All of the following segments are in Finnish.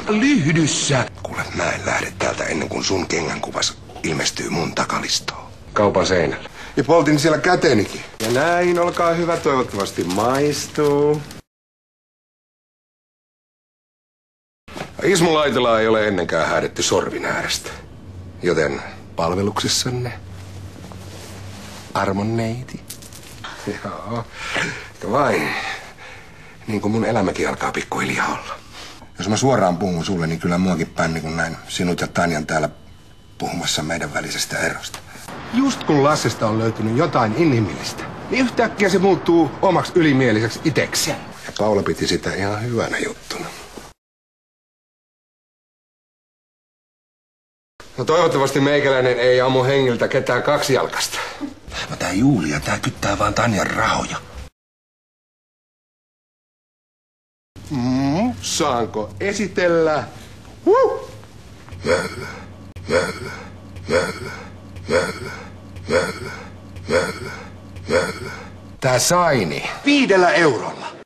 Lyhdyssä. Kuule, mä en lähde täältä ennen kuin sun kengänkuvas ilmestyy mun takalistoon. Kaupan seinällä. Ja poltin siellä kätenikin. Ja näin, olkaa hyvä, toivottavasti maistuu. Ismo Laitelaa ei ole ennenkään häädetty sorvin äärestä. Joten palveluksessanne, armon neiti. Joo, eikä vain. Niin kuin mun elämäkin alkaa pikkuhiljaa olla. Jos mä suoraan puhun sulle, niin kyllä muakin pänni, kun näin sinut ja Tanjan täällä puhumassa meidän välisestä erosta. Just kun Lassesta on löytynyt jotain inhimillistä, niin yhtäkkiä se muuttuu omaksi ylimieliseksi itekseen. Ja Paula piti sitä ihan hyvänä juttuna. No toivottavasti meikäläinen ei ammu hengiltä ketään kaksijalkasta. No tää Julia, tää kyttää vaan Tanjan rahoja. Saanko esitellä? Tää Saini. 5 eurolla.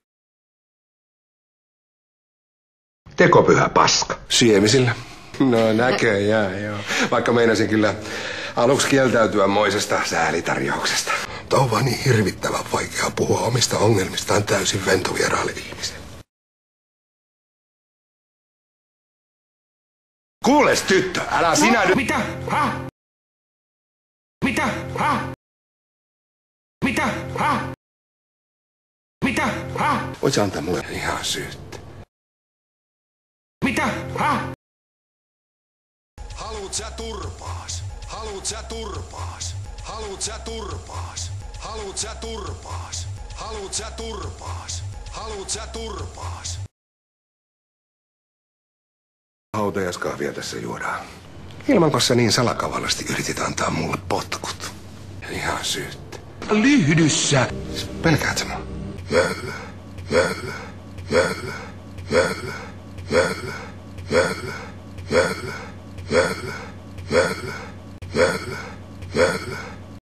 Tekopyhä paska. Siemisillä. No näköjään, joo. Vaikka meinasin kyllä aluksi kieltäytyä moisesta säälitarjouksesta. Mutta on vaan niin hirvittävän vaikea puhua omista ongelmistaan täysin ventovieraalle ihmiselle. Kuules tyttö, älä sinä nyt... Mitä? Häh? Mitä? Häh? Mitä? Häh? Mitä? Häh? Voit sä antaa mulle ihan syyttä. Mitä? Häh? Haluut sä turpaas? Haluut sä turpaas? Haluut sä turpaas? Haluut sä turpaas? Haluut sä turpaas? Haluut sä turpaas? Hautajaiskahvia tässä juodaan. Ilman kanssa niin salakavallasti yritit antaa mulle potkut. Ihan syyttä. Lyhdyssä. Pelkäät sä mua? Möllä.